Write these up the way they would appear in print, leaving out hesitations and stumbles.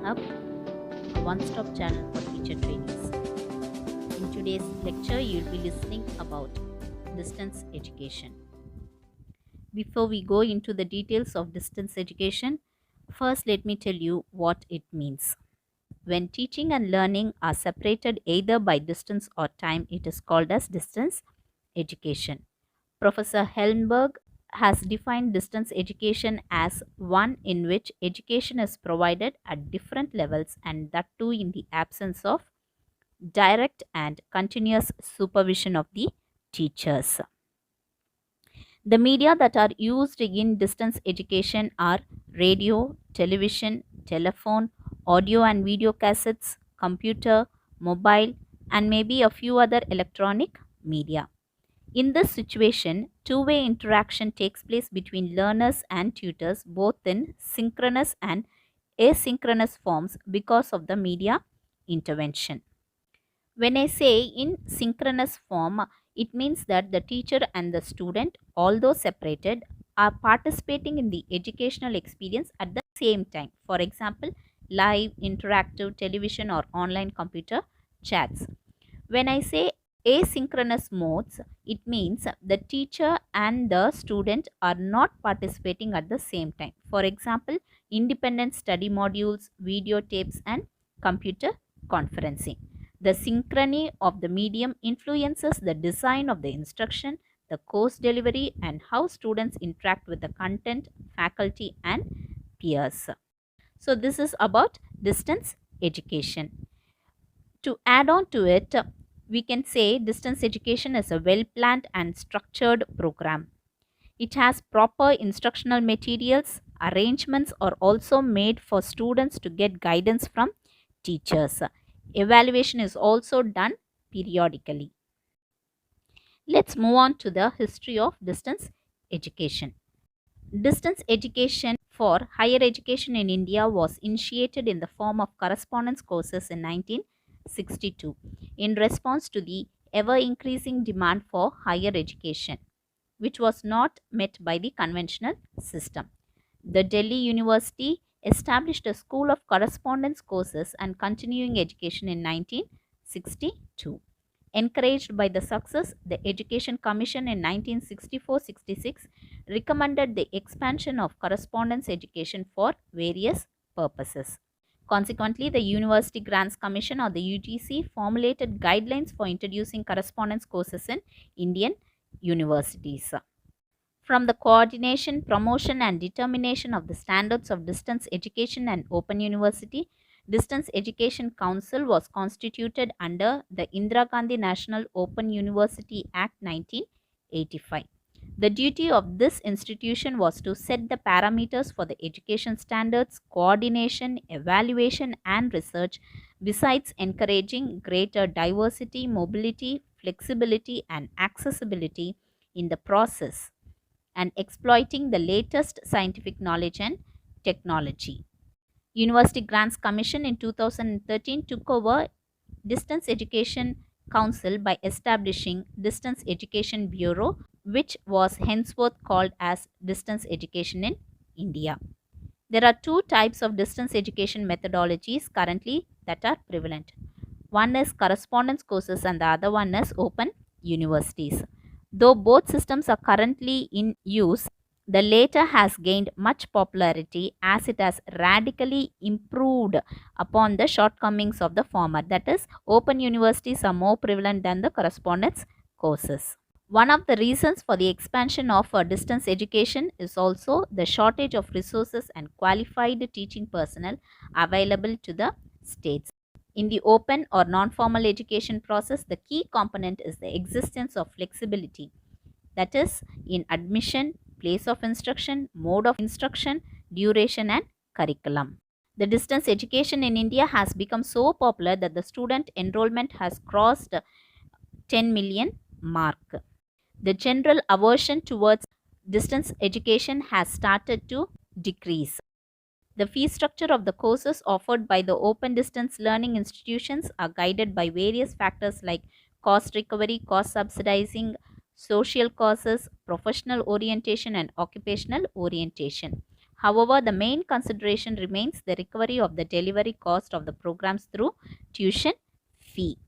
Hub, a one-stop channel for teacher trainees. In today's lecture, you'll be listening about distance education. Before we go into the details of distance education, first let me tell you what it means. When teaching and learning are separated either by distance or time, it is called as distance education. Professor Helmberg has defined distance education as one in which education is provided at different levels, and that too in the absence of direct and continuous supervision of the teachers. The media that are used in distance education are radio, television, telephone, audio and video cassettes, computer, mobile, and maybe a few other electronic media. In this situation, two-way interaction takes place between learners and tutors, both in synchronous and asynchronous forms because of the media intervention. When I say in synchronous form, it means that the teacher and the student, although separated, are participating in the educational experience at the same time. For example, live, interactive, television or online computer chats. When I say asynchronous modes, it means the teacher and the student are not participating at the same time. For example, independent study modules, videotapes and computer conferencing. The synchrony of the medium influences the design of the instruction, the course delivery, and how students interact with the content, faculty, and peers. So, this is about distance education. To add on to it, we can say distance education is a well-planned and structured program. It has proper instructional materials. Arrangements are also made for students to get guidance from teachers. Evaluation is also done periodically. Let's move on to the history of distance education. Distance education for higher education in India was initiated in the form of correspondence courses in 1962 in response to the ever-increasing demand for higher education, which was not met by the conventional system. The Delhi University established a school of correspondence courses and continuing education in 1962. Encouraged by the success, the Education Commission in 1964-66 recommended the expansion of correspondence education for various purposes. Consequently, the University Grants Commission or the UGC formulated guidelines for introducing correspondence courses in Indian universities. From the coordination, promotion and determination of the standards of distance education and open university, Distance Education Council was constituted under the Indira Gandhi National Open University Act 1985. The duty of this institution was to set the parameters for the education standards, coordination, evaluation and research, besides encouraging greater diversity, mobility, flexibility and accessibility in the process and exploiting the latest scientific knowledge and technology. University Grants Commission in 2013 took over Distance Education Council by establishing Distance Education Bureau, which was henceforth called as Distance Education in India. There are two types of distance education methodologies currently that are prevalent. One is correspondence courses and the other one is open universities. Though both systems are currently in use, the latter has gained much popularity as it has radically improved upon the shortcomings of the former. That is, open universities are more prevalent than the correspondence courses. One of the reasons for the expansion of distance education is also the shortage of resources and qualified teaching personnel available to the states. In the open or non-formal education process, the key component is the existence of flexibility. That is, in admission, place of instruction, mode of instruction, duration and curriculum. The distance education in India has become so popular that the student enrollment has crossed 10 million mark. The general aversion towards distance education has started to decrease. The fee structure of the courses offered by the open distance learning institutions are guided by various factors like cost recovery, cost subsidizing, social causes, professional orientation and occupational orientation. However, the main consideration remains the recovery of the delivery cost of the programs through tuition fee.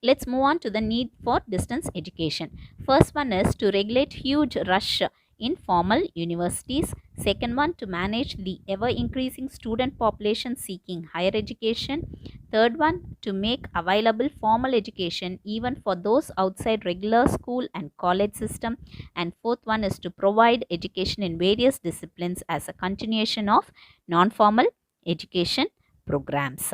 Let's move on to the need for distance education. First one is to regulate huge rush in formal universities. Second one, to manage the ever increasing student population seeking higher education. Third one, to make available formal education even for those outside regular school and college system. And fourth one is to provide education in various disciplines as a continuation of non-formal education programs.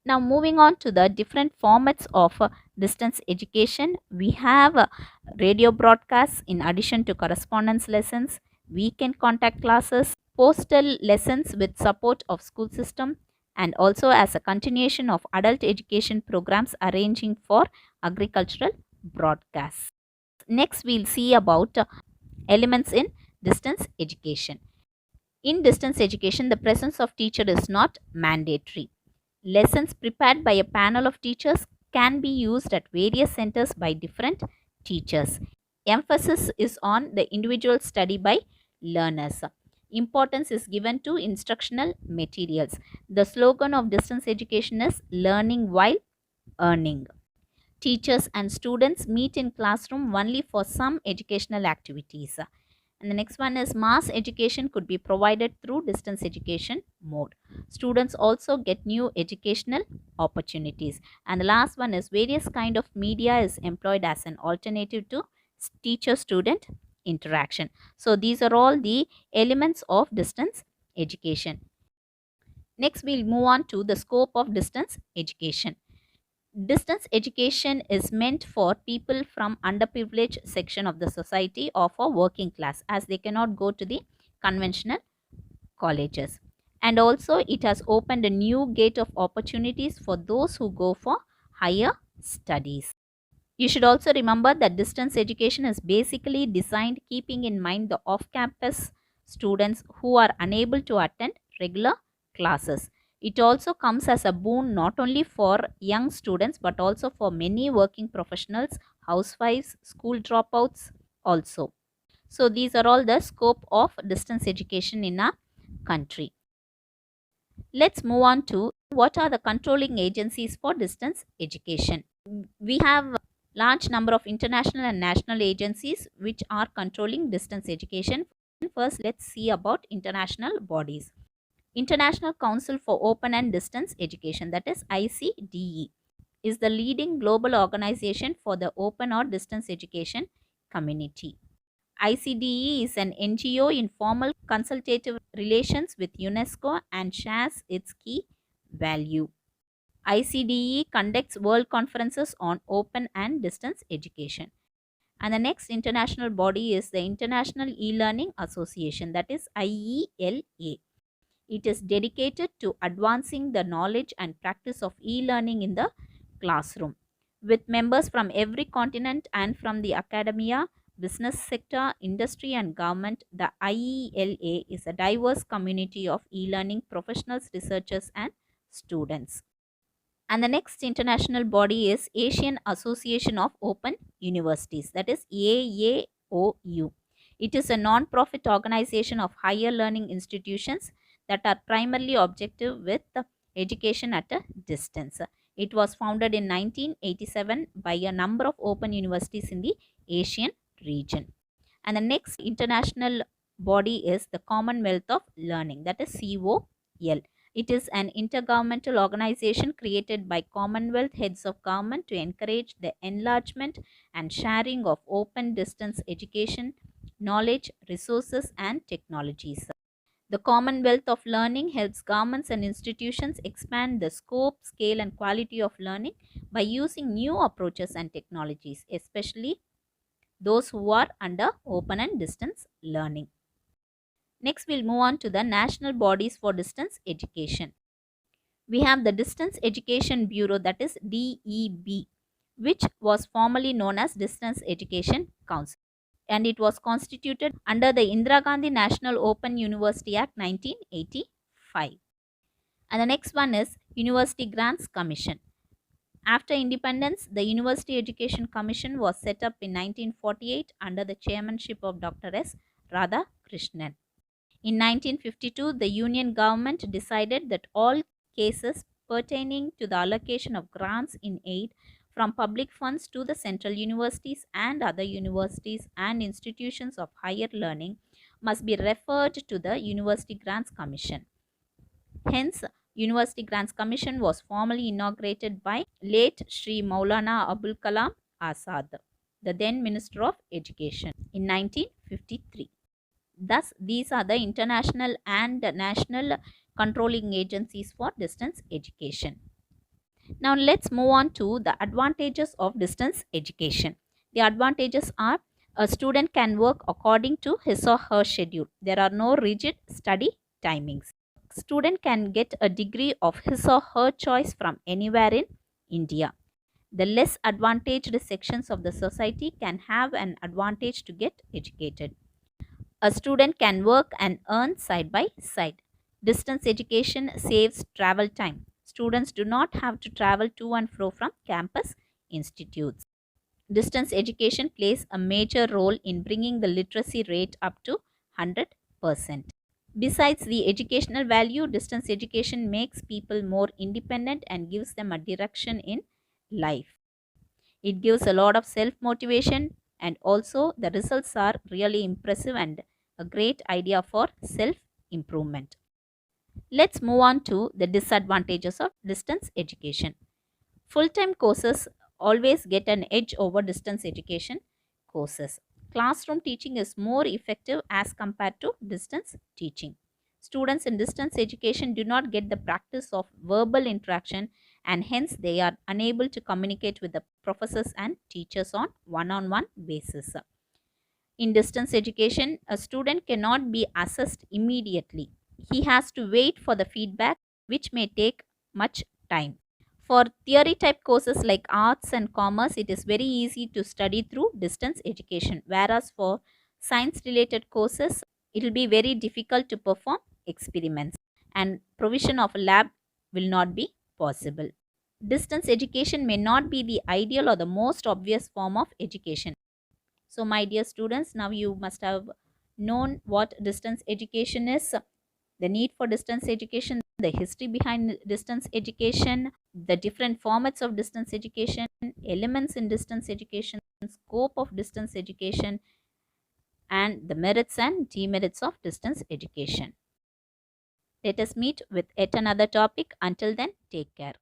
Now moving on to the different formats of distance education, we have radio broadcasts in addition to correspondence lessons, weekend contact classes, postal lessons with support of school system, and also as a continuation of adult education programs arranging for agricultural broadcasts. Next we'll see about elements in distance education. In distance education, the presence of teacher is not mandatory. Lessons prepared by a panel of teachers can be used at various centers by different teachers. Emphasis is on the individual study by learners. Importance is given to instructional materials. The slogan of distance education is learning while earning. Teachers and students meet in classroom only for some educational activities. And the next one is mass education could be provided through distance education mode. Students also get new educational opportunities. And the last one is various kind of media is employed as an alternative to teacher-student interaction. So these are all the elements of distance education. Next, we'll move on to the scope of distance education. Distance education is meant for people from underprivileged section of the society or for working class, as they cannot go to the conventional colleges. And also it has opened a new gate of opportunities for those who go for higher studies. You should also remember that distance education is basically designed keeping in mind the off-campus students who are unable to attend regular classes. It also comes as a boon not only for young students but also for many working professionals, housewives, school dropouts also. So these are all the scope of distance education in our country. Let's move on to what are the controlling agencies for distance education. We have large number of international and national agencies which are controlling distance education. First, let's see about international bodies. International Council for Open and Distance Education, that is ICDE, is the leading global organization for the open or distance education community. ICDE is an NGO in formal consultative relations with UNESCO and shares its key value. ICDE conducts world conferences on open and distance education. And the next international body is the International E-Learning Association, that is IELA. It is dedicated to advancing the knowledge and practice of e-learning in the classroom. With members from every continent and from the academia, business sector, industry and government, the IELA is a diverse community of e-learning professionals, researchers and students. And the next international body is Asian Association of Open Universities, that is AAOU. It is a non-profit organization of higher learning institutions that are primarily objective with education at a distance. It was founded in 1987 by a number of open universities in the Asian region. And the next international body is the Commonwealth of Learning, that is COL. It is an intergovernmental organization created by Commonwealth heads of government to encourage the enlargement and sharing of open distance education, knowledge, resources and technologies. The Commonwealth of Learning helps governments and institutions expand the scope, scale and quality of learning by using new approaches and technologies, especially those who are under open and distance learning. Next, we'll move on to the national bodies for distance education. We have the Distance Education Bureau, that is DEB, which was formerly known as Distance Education Council, and it was constituted under the Indira Gandhi National Open University Act 1985. And the next one is University Grants Commission. After independence, the University Education Commission was set up in 1948 under the chairmanship of Dr. S. Radhakrishnan. In 1952, the Union government decided that all cases pertaining to the allocation of grants in aid from public funds to the central universities and other universities and institutions of higher learning must be referred to the University Grants Commission. Hence, University Grants Commission was formally inaugurated by late Sri Maulana Abul Kalam Azad, the then Minister of Education, in 1953. Thus, these are the international and national controlling agencies for distance education. Now, let's move on to the advantages of distance education. The advantages are a student can work according to his or her schedule. There are no rigid study timings. Student can get a degree of his or her choice from anywhere in India. The less advantaged sections of the society can have an advantage to get educated. A student can work and earn side by side. Distance education saves travel time. Students do not have to travel to and fro from campus institutes. Distance education plays a major role in bringing the literacy rate up to 100%. Besides the educational value, distance education makes people more independent and gives them a direction in life. It gives a lot of self motivation, and also the results are really impressive and a great idea for self improvement. Let's move on to the disadvantages of distance education. Full time courses always get an edge over distance education courses. Classroom teaching is more effective as compared to distance teaching. Students in distance education do not get the practice of verbal interaction, and hence they are unable to communicate with the professors and teachers on one-on-one basis. In distance education, a student cannot be assessed immediately. He has to wait for the feedback, which may take much time. For theory type courses like arts and commerce, it is very easy to study through distance education, whereas for science related courses, it will be very difficult to perform experiments, and provision of a lab will not be possible. Distance education may not be the ideal or the most obvious form of education. So, my dear students, now you must have known what distance education is, the need for distance education, the history behind distance education, the different formats of distance education, elements in distance education, scope of distance education, and the merits and demerits of distance education. Let us meet with yet another topic. Until then, take care.